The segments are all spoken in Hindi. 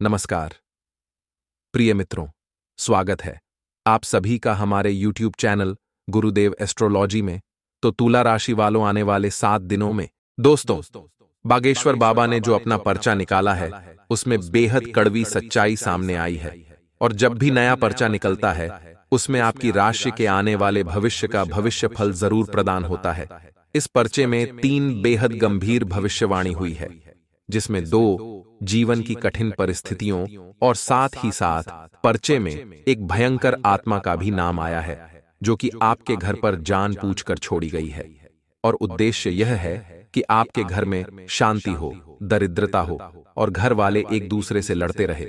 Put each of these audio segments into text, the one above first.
नमस्कार प्रिय मित्रों, स्वागत है आप सभी का हमारे YouTube चैनल गुरुदेव एस्ट्रोलॉजी में। तो तुला राशि वालों, आने वाले 7 दिनों में दोस्तों, बागेश्वर बाबा ने जो अपना पर्चा निकाला है उसमें बेहद कड़वी सच्चाई सामने आई है। और जब भी नया पर्चा निकलता है उसमें आपकी राशि के आने वाले भविष्य का भविष्य फल जरूर प्रदान होता है। इस पर्चे में 3 बेहद गंभीर भविष्यवाणी हुई है, जिसमें 2 जीवन की कठिन परिस्थितियों और साथ ही साथ पर्चे में एक भयंकर आत्मा का भी नाम आया है, जो कि आपके घर पर जान पूछकर छोड़ी गई है। और उद्देश्य यह है कि आपके घर में शांति हो, दरिद्रता हो और घर वाले एक दूसरे से लड़ते रहे।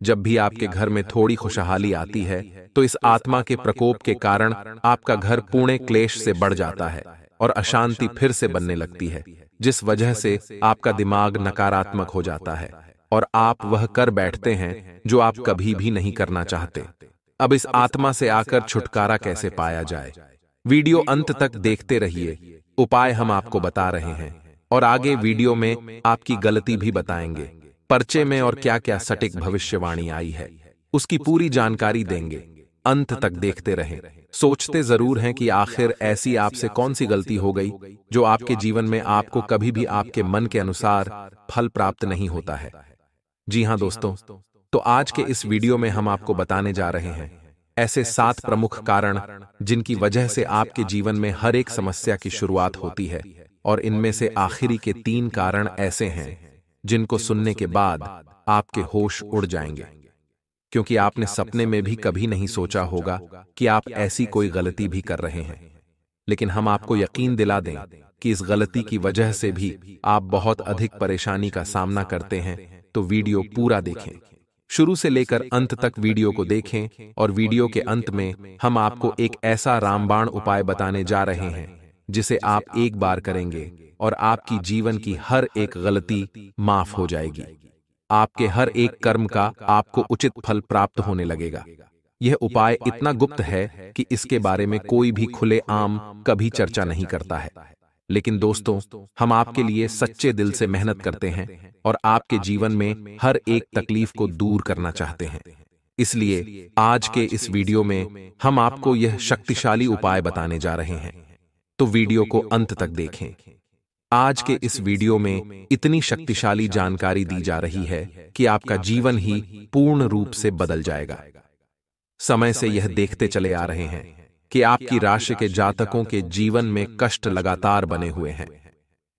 जब भी आपके घर में थोड़ी खुशहाली आती है तो इस आत्मा के प्रकोप के कारण आपका घर पूर्ण क्लेश से बढ़ जाता है और अशांति फिर से बनने लगती है, जिस वजह से आपका दिमाग नकारात्मक हो जाता है और आप वह कर बैठते हैं जो आप कभी भी नहीं करना चाहते। अब इस आत्मा से आकर छुटकारा कैसे पाया जाए, वीडियो अंत तक देखते रहिए। उपाय हम आपको बता रहे हैं और आगे वीडियो में आपकी गलती भी बताएंगे। पर्चे में और क्या क्या सटीक भविष्यवाणी आई है उसकी पूरी जानकारी देंगे। अंत तक देखते रहें। सोचते जरूर हैं कि आखिर ऐसी आपसे कौन सी गलती हो गई जो आपके जीवन में आपको कभी भी आपके मन के अनुसार फल प्राप्त नहीं होता है। जी हां दोस्तों, तो आज के इस वीडियो में हम आपको बताने जा रहे हैं ऐसे 7 प्रमुख कारण जिनकी वजह से आपके जीवन में हर एक समस्या की शुरुआत होती है। और इनमें से आखिरी के 3 कारण ऐसे हैं जिनको सुनने के बाद आपके होश उड़ जाएंगे, क्योंकि आपने सपने में भी कभी नहीं सोचा होगा कि आप ऐसी कोई गलती भी कर रहे हैं। लेकिन हम आपको यकीन दिला दें कि इस गलती की वजह से भी आप बहुत अधिक परेशानी का सामना करते हैं। तो वीडियो पूरा देखें, शुरू से लेकर अंत तक वीडियो को देखें। और वीडियो के अंत में हम आपको एक ऐसा रामबाण उपाय बताने जा रहे हैं जिसे आप एक बार करेंगे और आपकी जीवन की हर एक गलती माफ हो जाएगी। आपके हर एक कर्म का आपको उचित फल प्राप्त होने लगेगा। यह उपाय इतना गुप्त है कि इसके बारे में कोई भी खुले आम कभी चर्चा नहीं करता है। लेकिन दोस्तों, हम आपके लिए सच्चे दिल से मेहनत करते हैं और आपके जीवन में हर एक तकलीफ को दूर करना चाहते हैं। इसलिए आज के इस वीडियो में हम आपको यह शक्तिशाली उपाय बताने जा रहे हैं। तो वीडियो को अंत तक देखें। आज के इस वीडियो में इतनी शक्तिशाली जानकारी दी जा रही है कि आपका जीवन ही पूर्ण रूप से बदल जाएगा। समय से यह देखते चले आ रहे हैं कि आपकी राशि के जातकों के जीवन में कष्ट लगातार बने हुए हैं।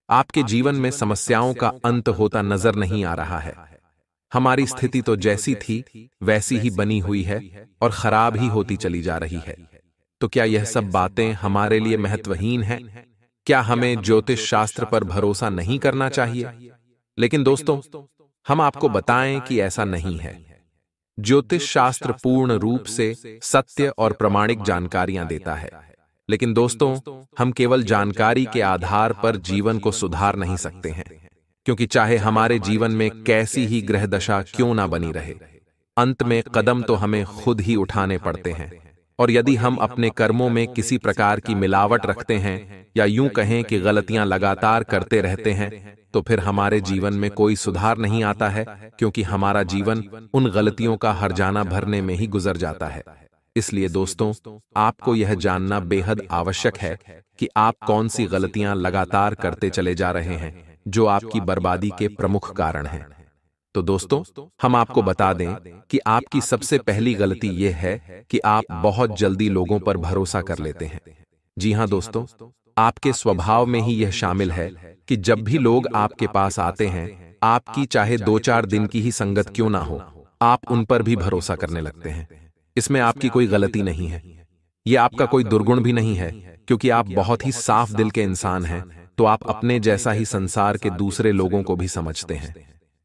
आपके जीवन में समस्याओं का अंत होता नजर नहीं आ रहा है। हमारी स्थिति तो जैसी थी वैसी ही बनी हुई है और खराब ही होती चली जा रही है। तो क्या यह सब बातें हमारे लिए महत्वहीन हैं? क्या हमें ज्योतिष शास्त्र पर भरोसा नहीं करना चाहिए? लेकिन दोस्तों, हम आपको बताएं कि ऐसा नहीं है। ज्योतिष शास्त्र पूर्ण रूप से सत्य और प्रमाणिक जानकारियां देता है। लेकिन दोस्तों, हम केवल जानकारी के आधार पर जीवन को सुधार नहीं सकते हैं, क्योंकि चाहे हमारे जीवन में कैसी ही ग्रह दशा क्यों ना बनी रहे, अंत में कदम तो हमें खुद ही उठाने पड़ते हैं। और यदि हम अपने कर्मों में किसी प्रकार की मिलावट रखते हैं या यूं कहें कि गलतियां लगातार करते रहते हैं, तो फिर हमारे जीवन में कोई सुधार नहीं आता है, क्योंकि हमारा जीवन उन गलतियों का हर्जाना भरने में ही गुजर जाता है। इसलिए दोस्तों, आपको यह जानना बेहद आवश्यक है कि आप कौन सी गलतियां लगातार करते चले जा रहे हैं जो आपकी बर्बादी के प्रमुख कारण हैं। तो दोस्तों, हम आपको बता दें कि आपकी सबसे पहली गलती यह है कि आप बहुत जल्दी लोगों पर भरोसा कर लेते हैं। जी हां दोस्तों, आपके स्वभाव में ही यह शामिल है कि जब भी लोग आपके पास आते हैं, आपकी चाहे 2-4 दिन की ही संगत क्यों ना हो, आप उन पर भी भरोसा करने लगते हैं। इसमें आपकी कोई गलती नहीं है, यह आपका कोई दुर्गुण भी नहीं है, क्योंकि आप बहुत ही साफ दिल के इंसान हैं। तो आप अपने जैसा ही संसार के दूसरे लोगों को भी समझते हैं।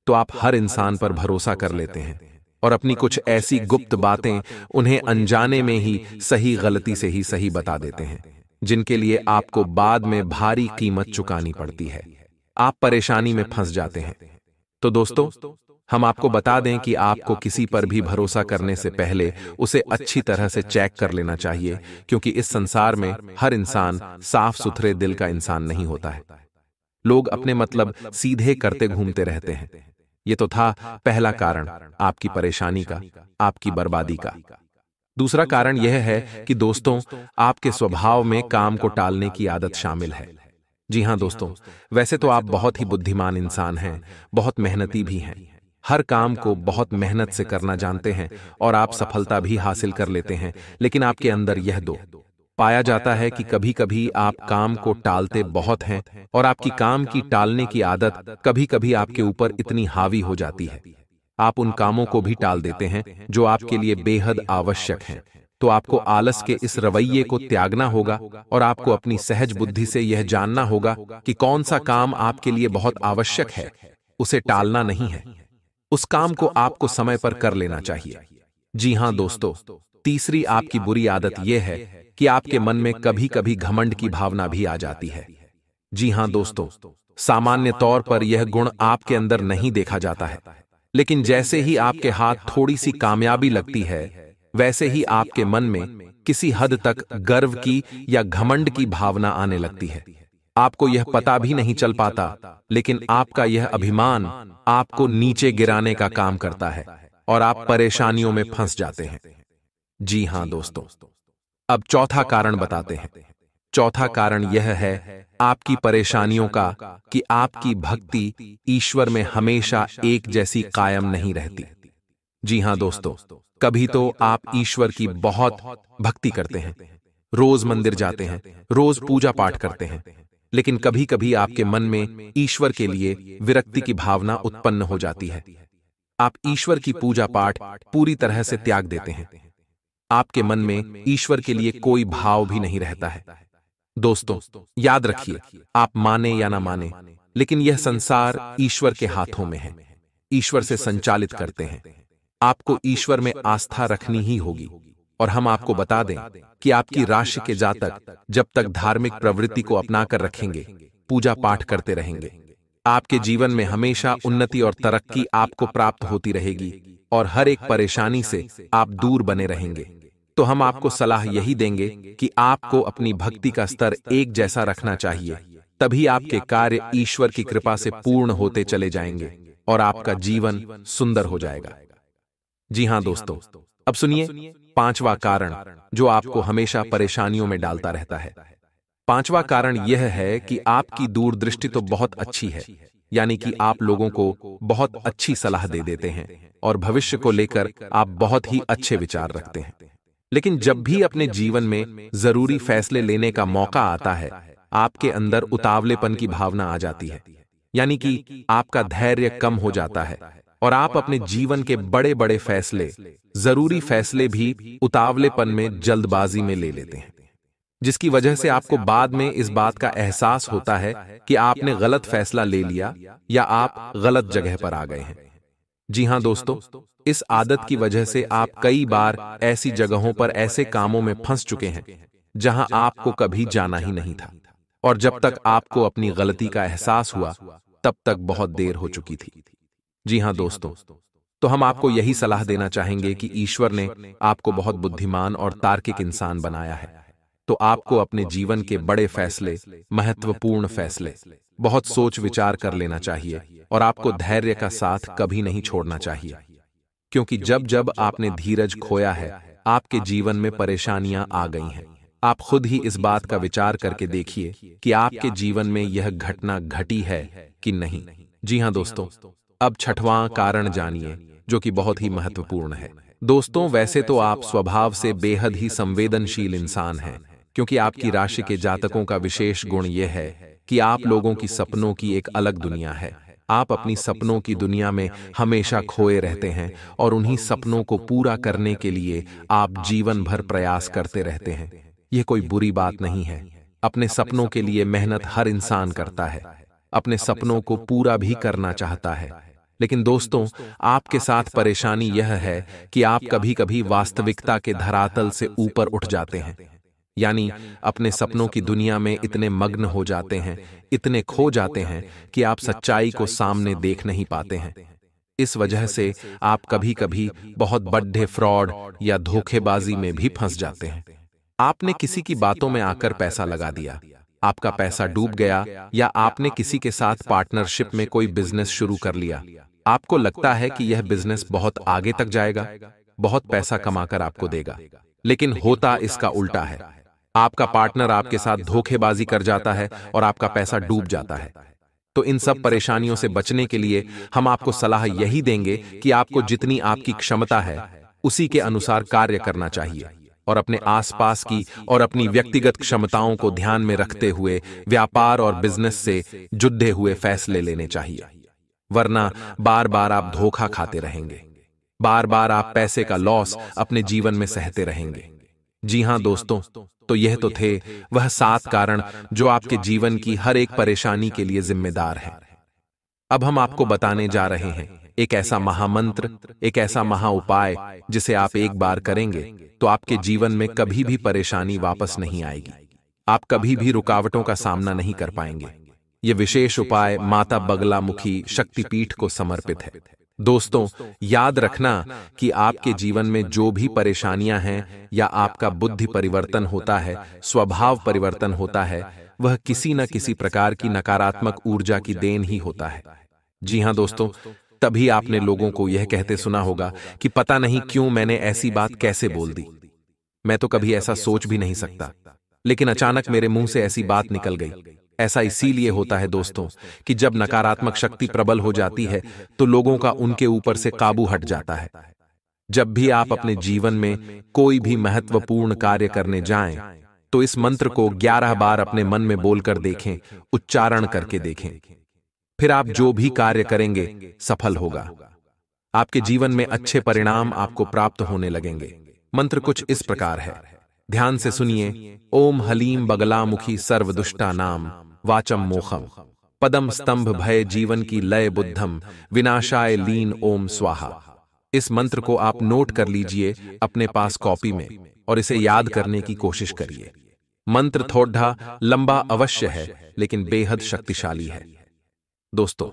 तो आप हर इंसान पर भरोसा कर लेते हैं और अपनी कुछ ऐसी गुप्त बातें उन्हें अनजाने में ही सही गलती से ही सही बता देते हैं, जिनके लिए आपको बाद में भारी कीमत चुकानी पड़ती है। आप परेशानी में फंस जाते हैं। तो दोस्तों, हम आपको बता दें कि आपको किसी पर भी भरोसा करने से पहले उसे अच्छी तरह से चेक कर लेना चाहिए, क्योंकि इस संसार में हर इंसान साफ सुथरे दिल का इंसान नहीं होता है। लोग अपने मतलब सीधे करते घूमते रहते हैं। ये तो था पहला कारण आपकी परेशानी का, आपकी बर्बादी का। दूसरा कारण यह है कि दोस्तों, आपके स्वभाव में काम को टालने की आदत शामिल है। जी हां दोस्तों, वैसे तो आप बहुत ही बुद्धिमान इंसान हैं, बहुत मेहनती भी हैं। हर काम को बहुत मेहनत से करना जानते हैं और आप सफलता भी हासिल कर लेते हैं, लेकिन आपके अंदर यह दो पाया जाता है कि कभी-कभी आप काम को टालते बहुत हैं और आपकी काम की टालने की आदत कभी-कभी आपके ऊपर इतनी हावी हो जाती है। आप उन कामों को भी टाल देते हैं जो आपके लिए बेहद आवश्यक हैं। तो आपको आलस के इस रवैये को त्यागना होगा और आपको अपनी सहज बुद्धि से यह जानना होगा कि कौन सा काम आपके लिए बहुत आवश्यक है, उसे टालना नहीं है। उस काम को आपको समय पर कर लेना चाहिए। जी हां दोस्तों, तीसरी आपकी बुरी आदत यह है कि आपके मन में कभी-कभी घमंड की भावना भी आ जाती है। जी हां दोस्तों, सामान्य तौर पर यह गुण आपके अंदर नहीं देखा जाता है, लेकिन जैसे ही आपके हाथ थोड़ी सी कामयाबी लगती है, वैसे ही आपके मन में किसी हद तक गर्व की या घमंड की भावना आने लगती है। आपको यह पता भी नहीं चल पाता, लेकिन आपका यह अभिमान आपको नीचे गिराने का काम करता है और आप परेशानियों में फंस जाते हैं। जी हां दोस्तों, अब चौथा कारण बताते हैं। चौथा कारण यह है आपकी परेशानियों का कि आपकी भक्ति ईश्वर में हमेशा एक जैसी कायम नहीं रहती। जी हां दोस्तों, कभी तो आप ईश्वर की बहुत भक्ति करते हैं, रोज मंदिर जाते हैं, रोज पूजा पाठ करते हैं, लेकिन कभी-कभी आपके मन में ईश्वर के लिए विरक्ति की भावना उत्पन्न हो जाती है। आप ईश्वर की पूजा पाठ पूरी तरह से त्याग देते हैं। आपके मन में ईश्वर के लिए कोई भाव भी नहीं रहता है। दोस्तों, याद रखिए, आप माने या ना माने, लेकिन यह संसार ईश्वर के हाथों में है। ईश्वर से संचालित करते हैं। आपको ईश्वर में आस्था रखनी ही होगी। और हम आपको बता दें कि आपकी राशि के जातक जब तक धार्मिक प्रवृत्ति को अपनाकर रखेंगे, पूजा पाठ करते रहेंगे, आपके जीवन में हमेशा उन्नति और तरक्की आपको प्राप्त होती रहेगी और हर एक परेशानी से आप दूर बने रहेंगे। तो हम आपको सलाह यही देंगे कि आपको अपनी भक्ति का स्तर एक जैसा रखना चाहिए, तभी आपके कार्य ईश्वर की कृपा से पूर्ण होते चले जाएंगे और आपका जीवन सुंदर हो जाएगा। जी हां दोस्तों, अब सुनिए पांचवा कारण जो आपको हमेशा परेशानियों में डालता रहता है। पांचवा कारण यह है कि आपकी दूरदृष्टि तो बहुत अच्छी है, यानी कि आप लोगों को बहुत अच्छी सलाह दे देते हैं और भविष्य को लेकर आप बहुत ही अच्छे विचार रखते हैं। लेकिन जब भी अपने जीवन में जरूरी फैसले लेने का मौका आता है, आपके अंदर उतावलेपन की भावना आ जाती है, यानी कि आपका धैर्य कम हो जाता है और आप अपने जीवन के बड़े बड़े फैसले, जरूरी फैसले भी उतावलेपन में जल्दबाजी में ले लेते हैं, जिसकी वजह से आपको बाद में इस बात का एहसास होता है कि आपने गलत फैसला ले लिया या आप गलत जगह पर आ गए हैं। जी हां दोस्तों, इस आदत की वजह से आप कई बार ऐसी जगहों पर ऐसे कामों में फंस चुके हैं जहां आपको कभी जाना ही नहीं था, और जब तक आपको अपनी गलती का एहसास हुआ तब तक बहुत देर हो चुकी थी। जी हां दोस्तों, तो हम आपको यही सलाह देना चाहेंगे कि ईश्वर ने आपको बहुत बुद्धिमान और तार्किक इंसान बनाया है, तो आपको अपने जीवन के बड़े फैसले, महत्वपूर्ण फैसले बहुत सोच विचार कर लेना चाहिए और आपको धैर्य का साथ कभी नहीं छोड़ना चाहिए, क्योंकि जब जब आपने धीरज खोया है, आपके जीवन में परेशानियां आ गई हैं। आप खुद ही इस बात का विचार करके देखिए कि आपके जीवन में यह घटना घटी है कि नहीं। जी हां दोस्तों, अब छठवां कारण जानिए जो कि बहुत ही महत्वपूर्ण है। दोस्तों, वैसे तो आप स्वभाव से बेहद ही संवेदनशील इंसान हैं, क्योंकि आपकी राशि के जातकों का विशेष गुण यह है कि आप लोगों की सपनों की एक अलग दुनिया है। आप अपनी सपनों की दुनिया में हमेशा खोए रहते हैं और उन्हीं सपनों को पूरा करने के लिए आप जीवन भर प्रयास करते रहते हैं। यह कोई बुरी बात नहीं है। अपने सपनों के लिए मेहनत हर इंसान करता है, अपने सपनों को पूरा भी करना चाहता है, लेकिन दोस्तों, आपके साथ परेशानी यह है कि आप कभी-कभी वास्तविकता के धरातल से ऊपर उठ जाते हैं, यानी अपने सपनों की दुनिया में इतने मग्न हो जाते हैं, इतने खो जाते हैं कि आप सच्चाई को सामने देख नहीं पाते हैं। इस वजह से आप कभी-कभी बहुत बड़े फ्रॉड या धोखेबाजी में भी फंस जाते हैं। आपने किसी की बातों में आकर पैसा लगा दिया, आपका पैसा डूब गया, या आपने किसी के साथ पार्टनरशिप में कोई बिजनेस शुरू कर लिया, आपको लगता है कि यह बिजनेस बहुत आगे तक जाएगा, बहुत पैसा कमाकर आपको देगा, लेकिन होता इसका उल्टा है। आपका पार्टनर आपके साथ धोखेबाजी कर जाता है और आपका पैसा डूब जाता है। तो इन सब परेशानियों से बचने के लिए हम आपको सलाह यही देंगे कि आपको जितनी आपकी क्षमता है उसी के अनुसार कार्य करना चाहिए और अपने आसपास की और अपनी व्यक्तिगत क्षमताओं को ध्यान में रखते हुए व्यापार और बिजनेस से जुड़े हुए फैसले लेने चाहिए। वरना बार बार आप धोखा खाते रहेंगे, बार बार आप पैसे का लॉस अपने जीवन में सहते रहेंगे। जी हां दोस्तों, तो यह तो थे वह 7 कारण जो आपके जीवन की हर एक परेशानी के लिए जिम्मेदार है। अब हम आपको बताने जा रहे हैं एक ऐसा महामंत्र, एक ऐसा महा उपाय जिसे आप एक बार करेंगे तो आपके जीवन में कभी भी परेशानी वापस नहीं आएगी। आप कभी भी रुकावटों का सामना नहीं कर पाएंगे। यह विशेष उपाय माता बगलामुखी शक्तिपीठ को समर्पित है। दोस्तों, याद रखना कि आपके जीवन में जो भी परेशानियां हैं या आपका बुद्धि परिवर्तन होता है, स्वभाव परिवर्तन होता है, वह किसी न किसी प्रकार की नकारात्मक ऊर्जा की देन ही होता है। जी हां दोस्तों, तभी आपने लोगों को यह कहते सुना होगा कि पता नहीं क्यों मैंने ऐसी बात कैसे बोल दी, मैं तो कभी ऐसा सोच भी नहीं सकता, लेकिन अचानक मेरे मुंह से ऐसी बात निकल गई। ऐसा इसीलिए होता है दोस्तों कि जब नकारात्मक शक्ति प्रबल हो जाती है तो लोगों का उनके ऊपर से काबू हट जाता है। जब भी आप अपने जीवन में कोई भी महत्वपूर्ण कार्य करने जाएं, तो इस मंत्र को 11 बार अपने मन में बोलकर देखें, उच्चारण करके देखें। फिर आप जो भी कार्य करेंगे सफल होगा। आपके जीवन में अच्छे परिणाम आपको प्राप्त होने लगेंगे। मंत्र कुछ इस प्रकार है, ध्यान से सुनिए। ओम हलीम बगलामुखी सर्वदुष्टा नाम वाचम मोखम पदम स्तंभ भय जीवन की लय बुद्धम विनाशाय लीन ओम स्वाहा। इस मंत्र को आप नोट कर लीजिए अपने पास कॉपी में और इसे याद करने की कोशिश करिए। मंत्र थोड़ा लंबा अवश्य है लेकिन बेहद शक्तिशाली है। दोस्तों,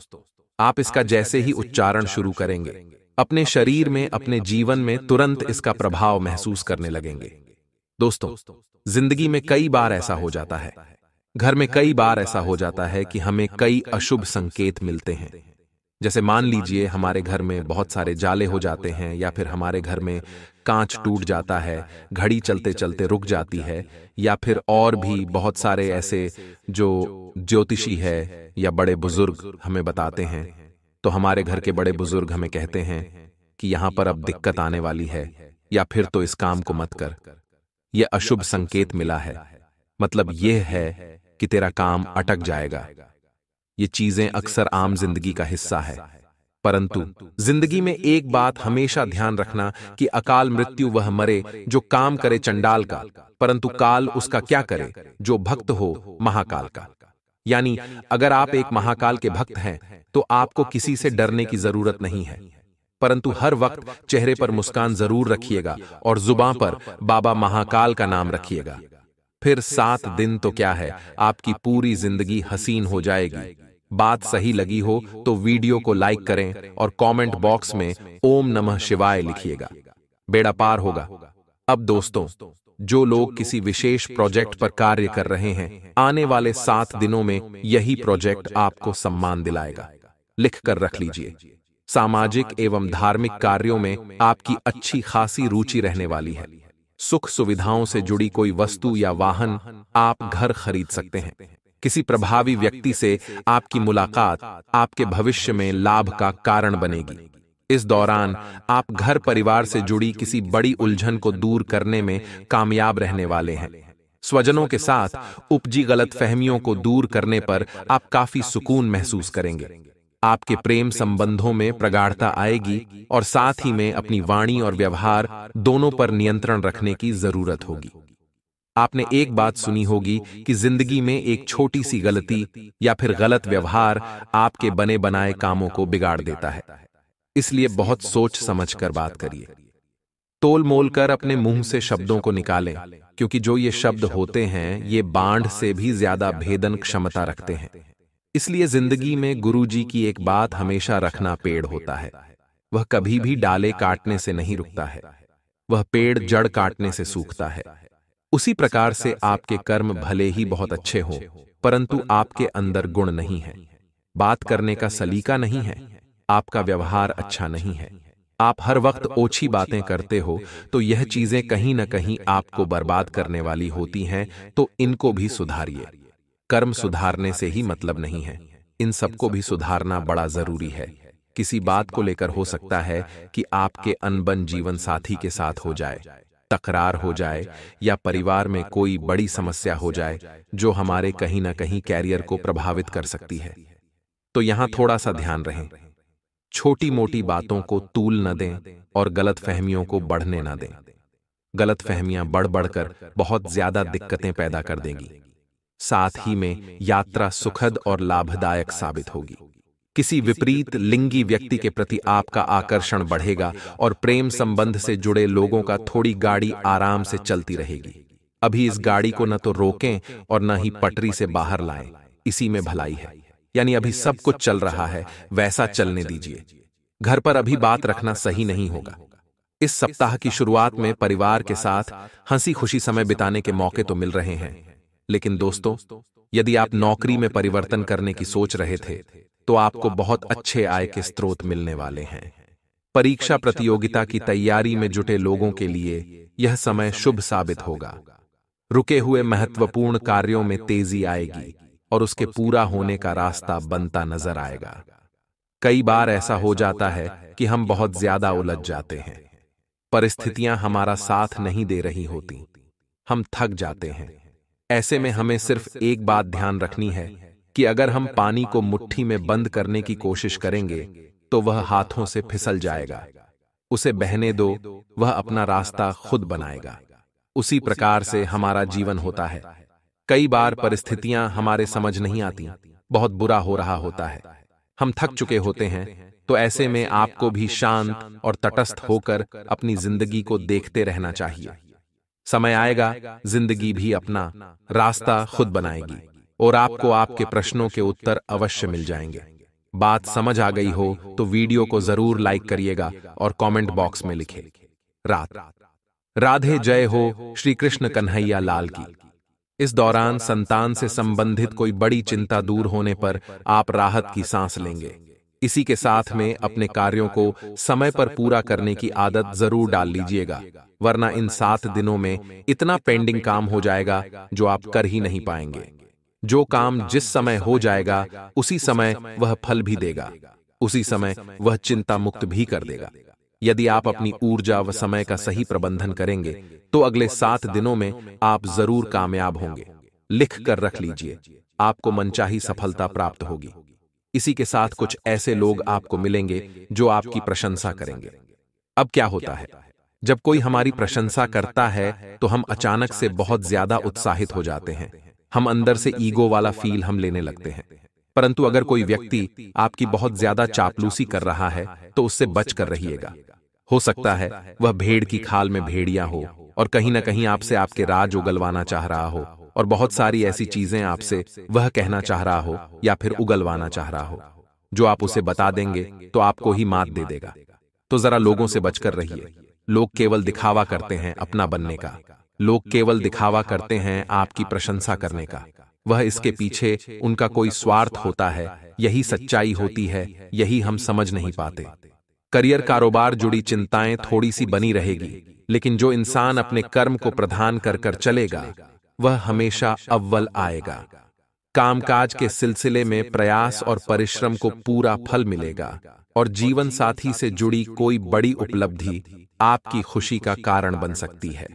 आप इसका जैसे ही उच्चारण शुरू करेंगे अपने शरीर में, अपने जीवन में तुरंत इसका प्रभाव महसूस करने लगेंगे। दोस्तों, जिंदगी में कई बार ऐसा हो जाता है, घर में कई बार ऐसा हो जाता है कि हमें कई अशुभ संकेत मिलते हैं। जैसे मान लीजिए हमारे घर में बहुत सारे जाले हो जाते हैं, या फिर हमारे घर में कांच टूट जाता है, घड़ी चलते चलते रुक जाती है, या फिर और भी बहुत सारे ऐसे जो ज्योतिषी है या बड़े बुजुर्ग हमें बताते हैं। तो हमारे घर के बड़े बुजुर्ग हमें कहते हैं कि यहां पर अब दिक्कत आने वाली है, या फिर तो इस काम को मत कर, यह अशुभ संकेत मिला है, मतलब यह है कि तेरा काम अटक जाएगा। ये चीजें अक्सर आम जिंदगी का हिस्सा है, परंतु जिंदगी में एक बात हमेशा ध्यान रखना कि अकाल मृत्यु वह मरे जो काम करे चंडाल का, परंतु काल उसका क्या करे जो भक्त हो महाकाल का। यानी अगर आप एक महाकाल के भक्त हैं तो आपको किसी से डरने की जरूरत नहीं है, परंतु हर वक्त चेहरे पर मुस्कान जरूर रखिएगा और जुबान पर बाबा महाकाल का नाम रखिएगा। फिर 7 दिन तो क्या है, आपकी पूरी जिंदगी हसीन हो जाएगी। बात सही लगी हो तो वीडियो को लाइक करें और कमेंट बॉक्स में ओम नमः शिवाय लिखिएगा, बेड़ा पार होगा। अब दोस्तों, जो लोग किसी विशेष प्रोजेक्ट पर कार्य कर रहे हैं, आने वाले 7 दिनों में यही प्रोजेक्ट आपको सम्मान दिलाएगा। लिख कर रख लीजिए। सामाजिक एवं धार्मिक कार्यों में आपकी अच्छी खासी रुचि रहने वाली है। सुख सुविधाओं से जुड़ी कोई वस्तु या वाहन आप घर खरीद सकते हैं। किसी प्रभावी व्यक्ति से आपकी मुलाकात आपके भविष्य में लाभ का कारण बनेगी। इस दौरान आप घर परिवार से जुड़ी किसी बड़ी उलझन को दूर करने में कामयाब रहने वाले हैं। स्वजनों के साथ उपजी गलतफहमियों को दूर करने पर आप काफी सुकून महसूस करेंगे। आपके प्रेम संबंधों में प्रगाढ़ता आएगी और साथ ही में अपनी वाणी और व्यवहार दोनों पर नियंत्रण रखने की जरूरत होगी। आपने एक बात सुनी होगी कि जिंदगी में एक छोटी सी गलती या फिर गलत व्यवहार आपके बने बनाए कामों को बिगाड़ देता है। इसलिए बहुत सोच समझ कर बात करिए। तोल मोल कर अपने मुंह से शब्दों को निकालें, क्योंकि जो ये शब्द होते हैं ये बाण से भी ज्यादा भेदन क्षमता रखते हैं। इसलिए जिंदगी में गुरुजी की एक बात हमेशा रखना, पेड़ होता है वह कभी भी डाले काटने से नहीं रुकता है, वह पेड़ जड़ काटने से सूखता है। उसी प्रकार से आपके कर्म भले ही बहुत अच्छे हों, परंतु आपके अंदर गुण नहीं है, बात करने का सलीका नहीं है, आपका व्यवहार अच्छा नहीं है, आप हर वक्त ओछी बातें करते हो, तो यह चीजें कहीं न कहीं आपको बर्बाद करने वाली होती हैं, तो इनको भी सुधारिए। कर्म सुधारने से ही मतलब नहीं है, इन सबको भी सुधारना बड़ा जरूरी है। किसी बात को लेकर हो सकता है कि आपके अनबन जीवन साथी के साथ हो जाए, तकरार हो जाए, या परिवार में कोई बड़ी समस्या हो जाए जो हमारे कहीं न कहीं कैरियर को प्रभावित कर सकती है। तो यहां थोड़ा सा ध्यान रहे, छोटी मोटी बातों को तूल न दें और गलत फहमियों को बढ़ने न दें। गलत फहमियां बढ़ बढ़कर बहुत ज्यादा दिक्कतें पैदा कर देंगी। साथ ही में यात्रा सुखद और लाभदायक साबित होगी। किसी विपरीत लिंगी व्यक्ति के प्रति आपका आकर्षण बढ़ेगा और प्रेम संबंध से जुड़े लोगों का थोड़ी गाड़ी आराम से चलती रहेगी। अभी इस गाड़ी को न तो रोकें और न ही पटरी से बाहर लाएं, इसी में भलाई है। यानी अभी सब कुछ चल रहा है, वैसा चलने दीजिए। घर पर अभी बात रखना सही नहीं होगा। इस सप्ताह की शुरुआत में परिवार के साथ हंसी खुशी समय बिताने के मौके तो मिल रहे हैं, लेकिन दोस्तों, यदि आप नौकरी में परिवर्तन करने की सोच रहे थे, तो आपको बहुत अच्छे आय के स्रोत मिलने वाले हैं। परीक्षा प्रतियोगिता की तैयारी में जुटे लोगों के लिए यह समय शुभ साबित होगा। रुके हुए महत्वपूर्ण कार्यों में तेजी आएगी और उसके पूरा होने का रास्ता बनता नजर आएगा। कई बार ऐसा हो जाता है कि हम बहुत ज्यादा उलझ जाते हैं, परिस्थितियां हमारा साथ नहीं दे रही होती, हम थक जाते हैं। ऐसे में हमें सिर्फ एक बात ध्यान रखनी है कि अगर हम पानी को मुट्ठी में बंद करने की कोशिश करेंगे तो वह हाथों से फिसल जाएगा। उसे बहने दो, वह अपना रास्ता खुद बनाएगा। उसी प्रकार से हमारा जीवन होता है। कई बार परिस्थितियां हमारे समझ नहीं आती, बहुत बुरा हो रहा होता है, हम थक चुके होते हैं, तो ऐसे में आपको भी शांत और तटस्थ होकर अपनी जिंदगी को देखते रहना चाहिए। समय आएगा, जिंदगी भी अपना रास्ता खुद बनाएगी और आपको आपके प्रश्नों के उत्तर अवश्य मिल जाएंगे। बात समझ आ गई हो तो वीडियो को जरूर लाइक करिएगा और कमेंट बॉक्स में लिखें राधे जय हो श्री कृष्ण कन्हैया लाल की। इस दौरान संतान से संबंधित कोई बड़ी चिंता दूर होने पर आप राहत की सांस लेंगे। इसी के साथ में अपने कार्यों को समय पर पूरा करने की आदत जरूर डाल लीजिएगा, वरना इन 7 दिनों में इतना पेंडिंग काम हो जाएगा जो आप कर ही नहीं पाएंगे। जो काम जिस समय हो जाएगा उसी समय वह फल भी देगा, उसी समय वह चिंता मुक्त भी कर देगा। यदि आप अपनी ऊर्जा व समय का सही प्रबंधन करेंगे तो अगले 7 दिनों में आप जरूर कामयाब होंगे। लिख कर रख लीजिए, आपको मनचाही सफलता प्राप्त होगी। इसी के साथ कुछ ऐसे लोग आपको मिलेंगे जो आपकी प्रशंसा करेंगे। अब क्या होता है, जब कोई हमारी प्रशंसा करता है तो हम अचानक से बहुत ज्यादा उत्साहित हो जाते हैं। हम अंदर से ईगो वाला फील हम लेने लगते हैं। परंतु अगर कोई व्यक्ति आपकी बहुत ज्यादा चापलूसी कर रहा है तो उससे बच कर रहिएगा। हो सकता है वह भेड़ की खाल में भेड़िया हो और कहीं ना कहीं आपसे आपके राज उगलवाना चाह रहा हो और बहुत सारी ऐसी चीजें आपसे वह कहना चाह रहा हो या फिर उगलवाना चाह रहा हो, जो आप उसे बता देंगे तो आपको ही मात दे देगा। तो जरा लोगों से बचकर रहिए। लोग केवल दिखावा करते हैं अपना बनने का, लोग केवल दिखावा करते हैं आपकी प्रशंसा करने का। वह इसके पीछे उनका कोई स्वार्थ होता है, यही सच्चाई होती है, यही हम समझ नहीं पाते। करियर कारोबार जुड़ी चिंताएं थोड़ी सी बनी रहेगी, लेकिन जो इंसान अपने कर्म को प्रधान कर कर चलेगा वह हमेशा अव्वल आएगा। कामकाज के सिलसिले में प्रयास और परिश्रम को पूरा फल मिलेगा और जीवन साथी से जुड़ी कोई बड़ी उपलब्धि आपकी खुशी का कारण बन सकती है।